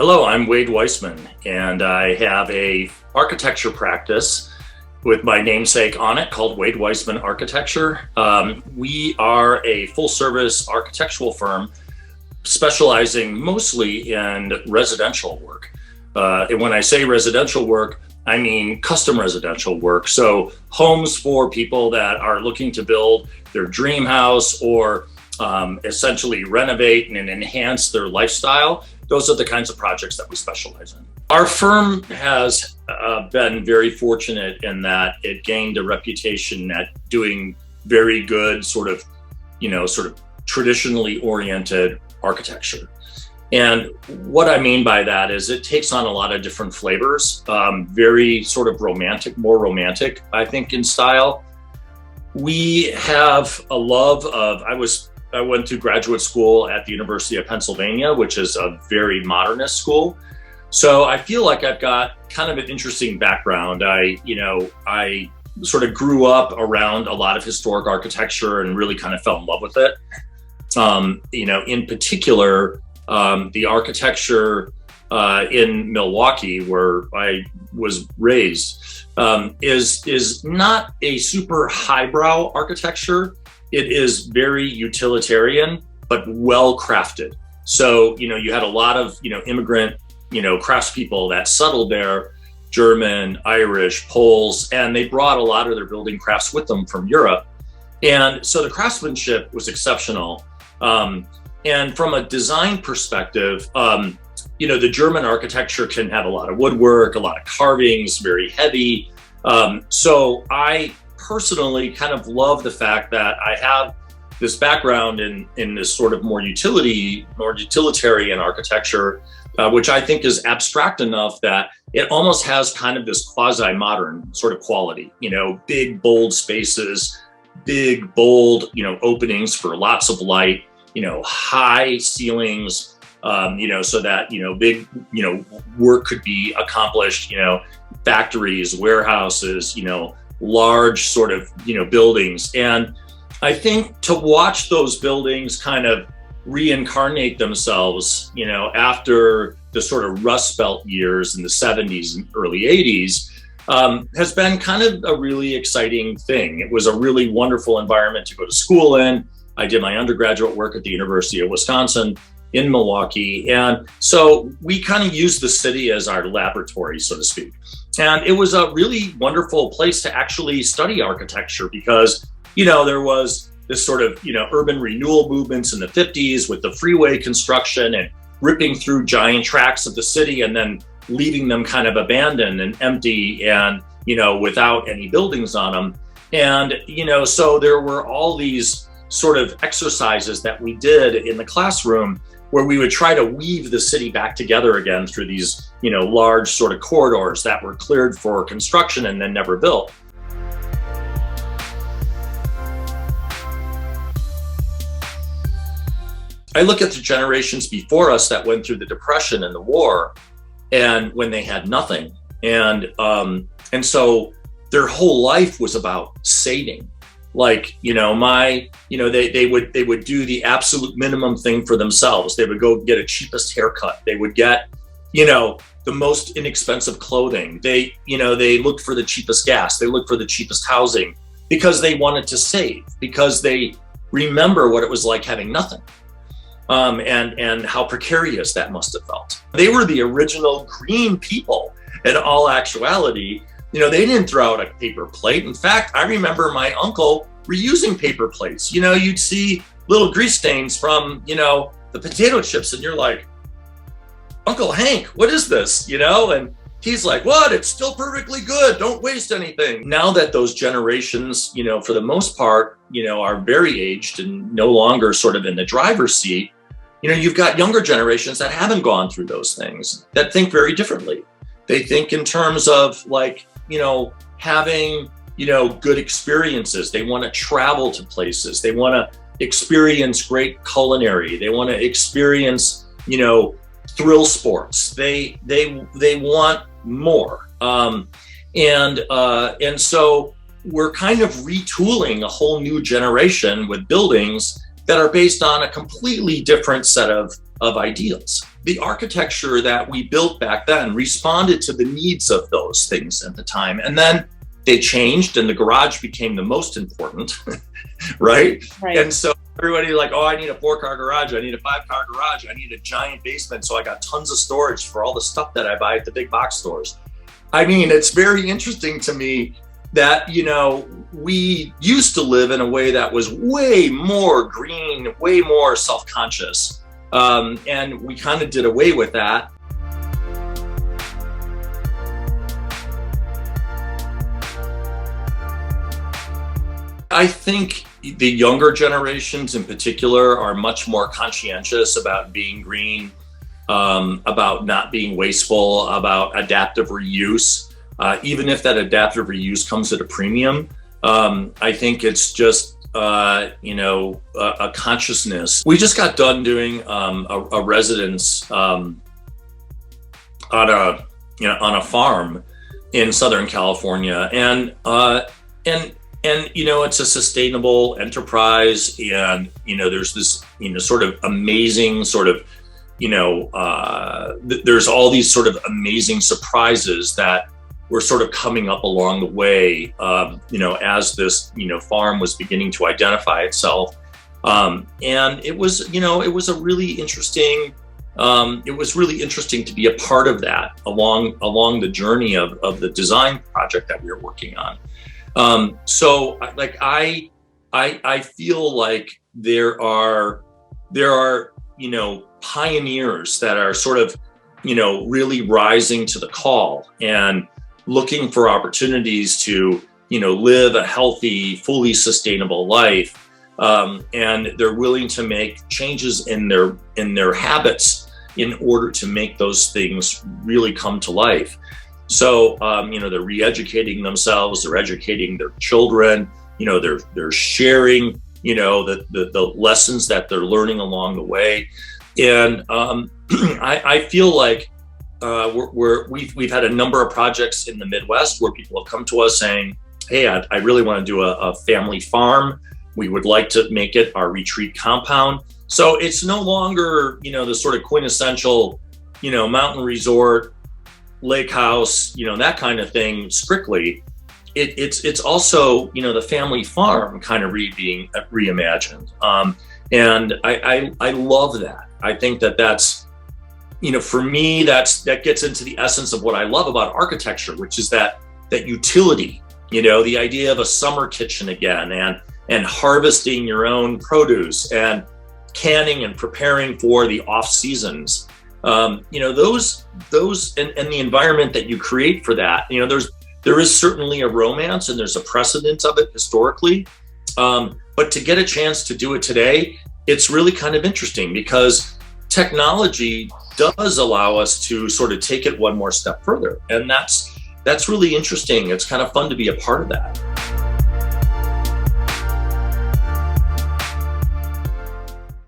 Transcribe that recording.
Hello, I'm Wade Weissmann, and I have a architecture practice with my namesake on it called Wade Weissmann Architecture. We are a full-service architectural firm specializing mostly in residential work. And when I say residential work, I mean custom residential work. So homes for people that are looking to build their dream house or essentially renovate and enhance their lifestyle. Those are the kinds of projects that we specialize in. Our firm has been very fortunate in that it gained a reputation at doing very good sort of traditionally oriented architecture. And what I mean by that is it takes on a lot of different flavors, very sort of romantic, more romantic, I think, in style. We have a love of, I went to graduate school at the University of Pennsylvania, which is a very modernist school. So I feel like I've got kind of an interesting background. I sort of grew up around a lot of historic architecture and really kind of fell in love with it. In particular, the architecture in Milwaukee, where I was raised, is not a super highbrow architecture. It is very utilitarian, but well crafted. So, you had a lot of, immigrant, craftspeople that settled there, German, Irish, Poles, and they brought a lot of their building crafts with them from Europe. And so the craftsmanship was exceptional. And from a design perspective, the German architecture can have a lot of woodwork, a lot of carvings, very heavy. So I personally kind of love the fact that I have this background in this sort of more utilitarian architecture, which I think is abstract enough that it almost has kind of this quasi-modern sort of quality, big, bold spaces, big, bold, openings for lots of light, high ceilings, so that, big, work could be accomplished, factories, warehouses, large sort of, buildings. And I think to watch those buildings kind of reincarnate themselves, after the sort of Rust Belt years in the 70s and early 80s, has been kind of a really exciting thing. It was a really wonderful environment to go to school in. I did my undergraduate work at the University of Wisconsin in Milwaukee. And so we kind of used the city as our laboratory, so to speak. And it was a really wonderful place to actually study architecture because, there was this sort of, urban renewal movements in the 50s with the freeway construction and ripping through giant tracts of the city and then leaving them kind of abandoned and empty and, without any buildings on them. And, so there were all these sort of exercises that we did in the classroom where we would try to weave the city back together again through these, large sort of corridors that were cleared for construction and then never built. I look at the generations before us that went through the Depression and the war, and when they had nothing, and so their whole life was about saving. Like, they would do the absolute minimum thing for themselves. They would go get a cheapest haircut. They would get, the most inexpensive clothing. They looked for the cheapest gas. They looked for the cheapest housing because they wanted to save, because they remember what it was like having nothing. And how precarious that must have felt. They were the original green people in all actuality. They didn't throw out a paper plate. In fact, I remember my uncle reusing paper plates. You'd see little grease stains from, the potato chips, and you're like, Uncle Hank, what is this? And he's like, what? It's still perfectly good. Don't waste anything. Now that those generations, for the most part, are very aged and no longer sort of in the driver's seat, you've got younger generations that haven't gone through those things, that think very differently. They think in terms of like, having, good experiences. They want to travel to places. They want to experience great culinary. They want to experience, thrill sports. They want more. And so we're kind of retooling a whole new generation with buildings that are based on a completely different set of ideals. the architecture that we built back then responded to the needs of those things at the time. And then they changed and the garage became the most important, right? And so everybody like, oh, I need a 4-car garage. I need a 5-car garage. I need a giant basement. So I got tons of storage for all the stuff that I buy at the big box stores. I mean, it's very interesting to me that, you know, we used to live in a way that was way more green, way more self-conscious. And we kind of did away with that. I think the younger generations in particular are much more conscientious about being green, about not being wasteful, about adaptive reuse. Even if that adaptive reuse comes at a premium, I think it's just, you know, a consciousness. We just got done doing a residence on a farm in Southern California, and you know, it's a sustainable enterprise, and you know, there's this, you know, sort of amazing sort of, you know, there's all these sort of amazing surprises that were sort of coming up along the way, you know, as this, you know, farm was beginning to identify itself. And it was, you know, it was a really interesting, it was really interesting to be a part of that along the journey of the design project that we were working on. So like, I feel like there are, you know, pioneers that are sort of, you know, really rising to the call and looking for opportunities to, you know, live a healthy, fully sustainable life. And they're willing to make changes in their habits in order to make those things really come to life. So, you know, they're re-educating themselves, they're educating their children, you know, they're sharing, you know, the lessons that they're learning along the way. And I feel like we've had a number of projects in the Midwest where people have come to us saying, hey, I really want to do a family farm. We would like to make it our retreat compound. So it's no longer, you know, the sort of quintessential, you know, mountain resort, lake house, you know, that kind of thing strictly. It's also, you know, the family farm kind of being reimagined. And I love that. I think that's, you know, for me, that gets into the essence of what I love about architecture, which is that utility, you know, the idea of a summer kitchen again, and harvesting your own produce and canning and preparing for the off seasons. You know, those and the environment that you create for that, you know, there is certainly a romance and there's a precedent of it historically. But to get a chance to do it today, it's really kind of interesting because technology does allow us to sort of take it one more step further. And that's really interesting. It's kind of fun to be a part of that.